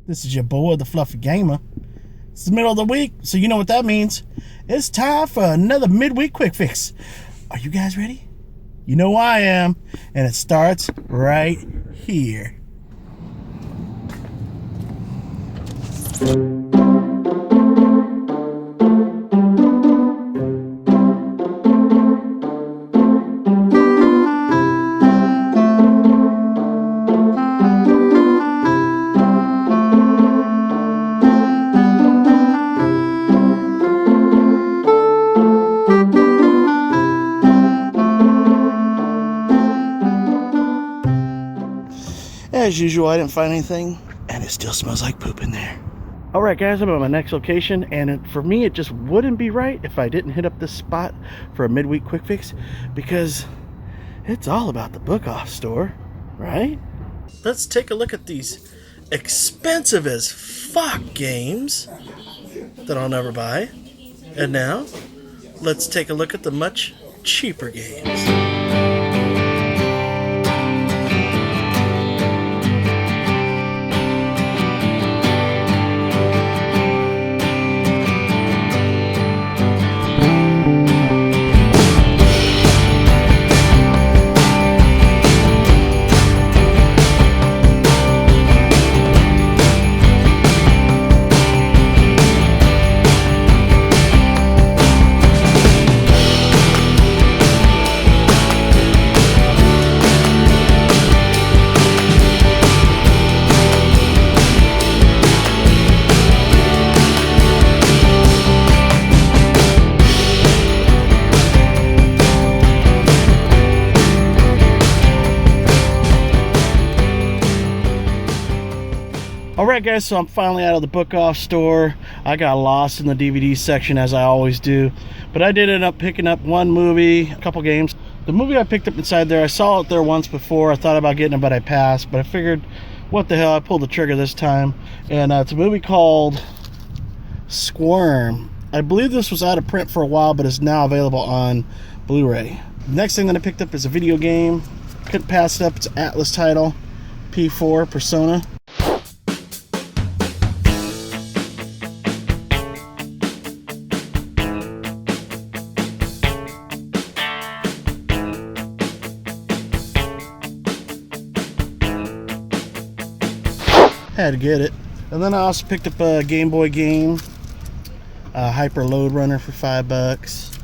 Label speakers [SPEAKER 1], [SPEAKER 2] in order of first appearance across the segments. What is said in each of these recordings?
[SPEAKER 1] This is your boy, the Fluffy Gamer. It's the middle of the week, so you know what that means. It's time for another midweek quick fix. Are you guys ready? You know I am, and it starts right here. As usual, I didn't find anything, and it still smells like poop in there. Alright guys, I'm at my next location, and for me it just wouldn't be right if I didn't hit up this spot for a midweek quick fix, because it's all about the Bookstore, right? Let's take a look at these expensive as fuck games that I'll never buy. And now, let's take a look at the much cheaper games. Alright guys, so I'm finally out of the Bookstore. I got lost in the DVD section as I always do, but I did end up picking up one movie, a couple games. The movie I picked up inside there, I saw it there once before. I thought about getting it, but I passed. But I figured, what the hell, I pulled the trigger this time. And it's a movie called Squirm. I believe this was out of print for a while, but is now available on Blu-ray. Next thing that I picked up is a video game. Couldn't pass it up. It's an Atlas title, P4 Persona. Had to get it. And then I also picked up a Game Boy game, Hyper Load Runner for $5,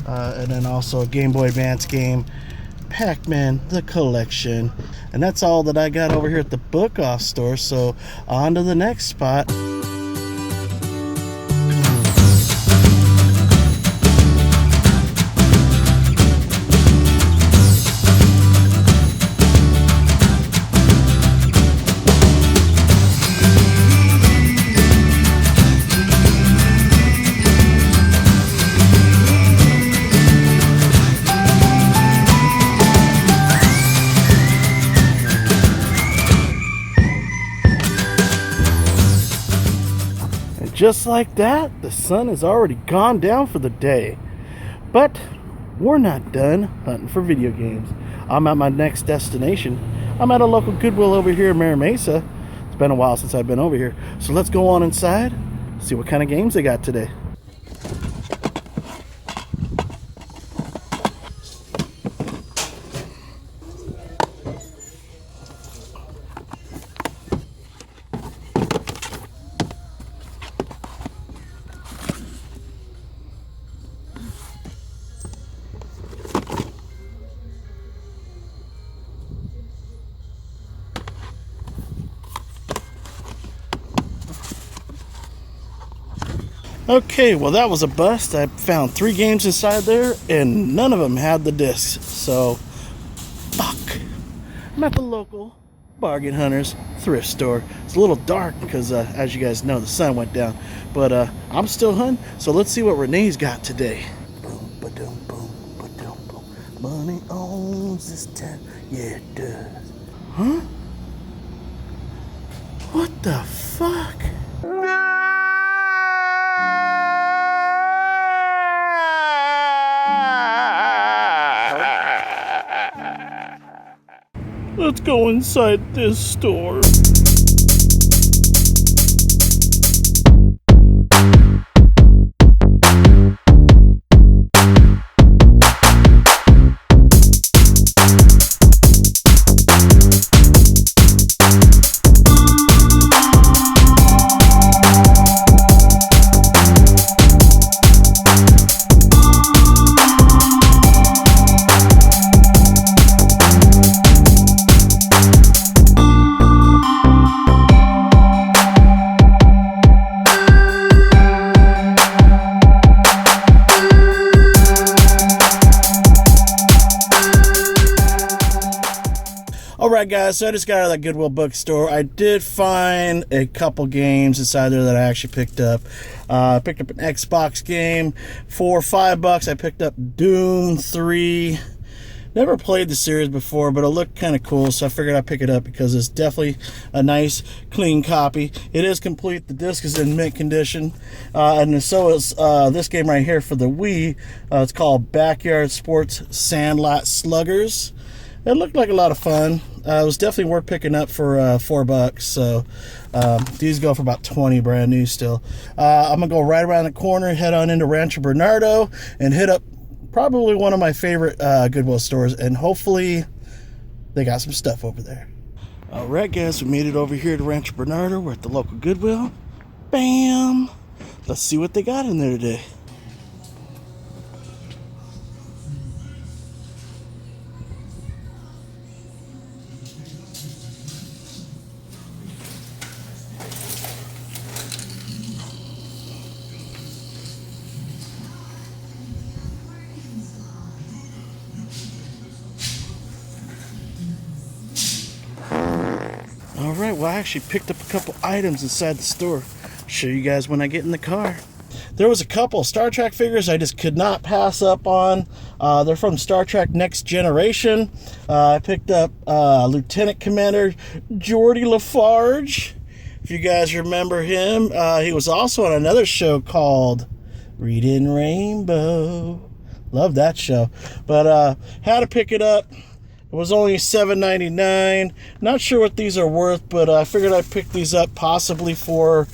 [SPEAKER 1] and then also a Game Boy Advance game, Pac-Man the Collection. And that's all that I got over here at the Bookstore. So on to the next spot. Just like that, the sun has already gone down for the day. But we're not done hunting for video games. I'm at my next destination. I'm at a local Goodwill over here in Mary Mesa. It's been a while since I've been over here. So let's go on inside, see what kind of games they got today. Okay, well that was a bust. I found 3 games inside there and none of them had the discs. So, fuck. I'm at the local Bargain Hunters thrift store. It's a little dark because, as you guys know, the sun went down. But I'm still hunting, so let's see what Renee's got today. Boom, ba-dum, boom, ba-dum, boom. Money owns this town. Yeah, it does. Huh? What the fuck? Let's go inside this store. Alright guys, so I just got out of that Goodwill bookstore. I did find a couple games inside there that I actually picked up. I picked up an Xbox game for $5. I picked up Doom 3. Never played the series before, but it looked kind of cool, so I figured I'd pick it up because it's definitely a nice, clean copy. It is complete. The disc is in mint condition, and so is this game right here for the Wii. It's called Backyard Sports Sandlot Sluggers. It looked like a lot of fun. It was definitely worth picking up for $4. So these go for about 20 brand new still. I'm gonna go right around the corner, head on into Rancho Bernardo, and hit up probably one of my favorite Goodwill stores, and hopefully they got some stuff over there. All right, guys, we made it over here to Rancho Bernardo. We're at the local Goodwill. Bam! Let's see what they got in there today. Alright, well I actually picked up a couple items inside the store. I'll show you guys when I get in the car. There was a couple Star Trek figures I just could not pass up on. They're from Star Trek Next Generation. I picked up Lieutenant Commander Geordi LaFarge. If you guys remember him, he was also on another show called Reading Rainbow. Love that show. But had to pick it up. It was only $7.99. Not sure what these are worth, but I figured I'd pick these up possibly for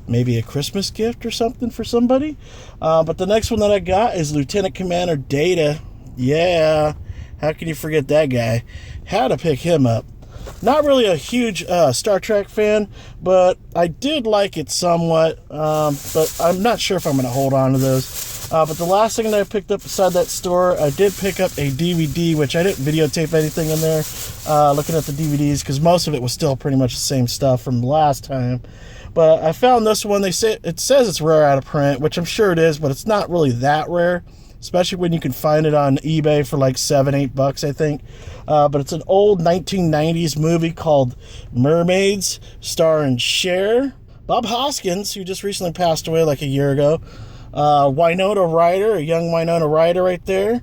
[SPEAKER 1] maybe a Christmas gift or something for somebody. But the next one that I got is Lieutenant Commander Data. Yeah, how can you forget that guy? Had to pick him up. Not really a huge Star Trek fan, but I did like it somewhat. But I'm not sure if I'm going to hold on to those. But the last thing that I picked up beside that store, I did pick up a DVD, which I didn't videotape anything in there, looking at the DVDs, because most of it was still pretty much the same stuff from the last time. But I found this one. It says it's rare out of print, which I'm sure it is, but it's not really that rare, especially when you can find it on eBay for like $7-8, I think. But it's an old 1990s movie called Mermaids, starring Cher, Bob Hoskins, who just recently passed away like a year ago, Winona Ryder, a young Winona Ryder right there,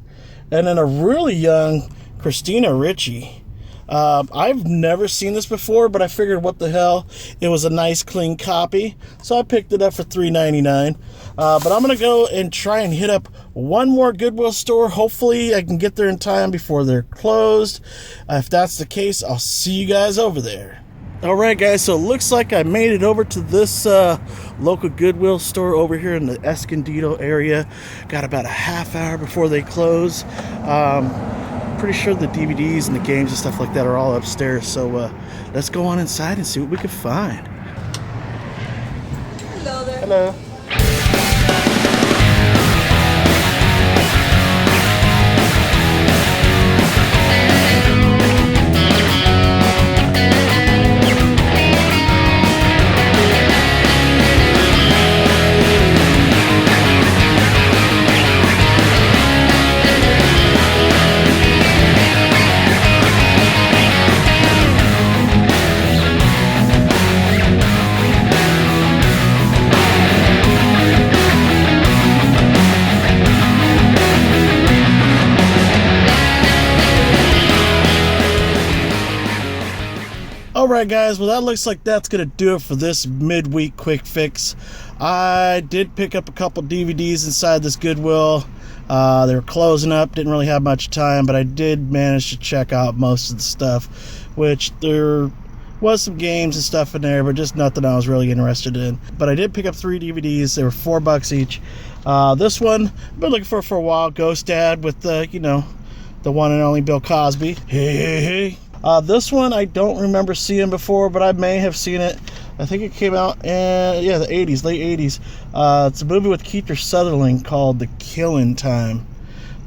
[SPEAKER 1] and then a really young Christina Ricci. I've never seen this before, but I figured what the hell, it was a nice clean copy, so I picked it up for $3.99. But I'm gonna go and try and hit up one more Goodwill store. Hopefully I can get there in time before they're closed. If that's the case, I'll see you guys over there. Alright guys, so it looks like I made it over to this local Goodwill store over here in the Escondido area. Got about a half hour before they close. Pretty sure the DVDs and the games and stuff like that are all upstairs, so let's go on inside and see what we can find.
[SPEAKER 2] Hello there.
[SPEAKER 1] Hello. Alright guys, well that looks like that's going to do it for this midweek quick fix. I did pick up a couple DVDs inside this Goodwill. They were closing up, didn't really have much time, but I did manage to check out most of the stuff, which there was some games and stuff in there, but just nothing I was really interested in. But I did pick up 3 DVDs. They were $4 each. This one I've been looking for a while, Ghost Dad, with the one and only Bill Cosby. Hey. This one I don't remember seeing before, but I may have seen it. I think it came out in the 80s, late 80s. It's a movie with Kiefer Sutherland called The Killing Time.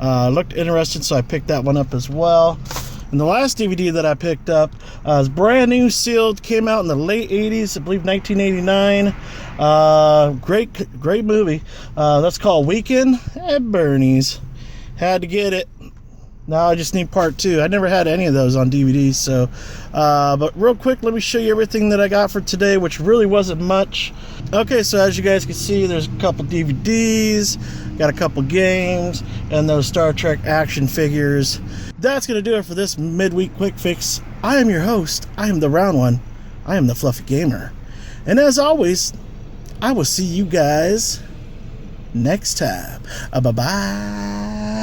[SPEAKER 1] Looked interesting, so I picked that one up as well. And the last DVD that I picked up is brand new, sealed, came out in the late 80s, I believe 1989. Great movie. That's called Weekend at Bernie's. Had to get it. Now I just need part 2. I never had any of those on DVD, so but real quick, let me show you everything that I got for today, which really wasn't much. Okay, so as you guys can see, there's a couple DVDs, got a couple games, and those Star Trek action figures. That's gonna do it for this midweek quick fix. I am your host. I am the round one. I am the fluffy gamer, and as always, I will see you guys next time. Bye-bye.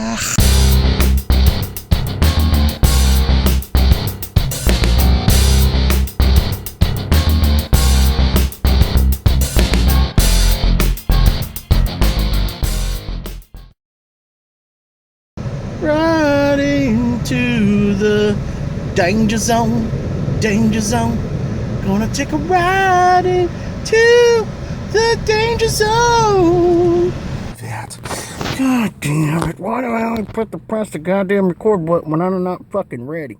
[SPEAKER 1] Riding to the danger zone, danger zone. Gonna take a ride into the danger zone. That. God damn it. Why do I only press the goddamn record button when I'm not fucking ready?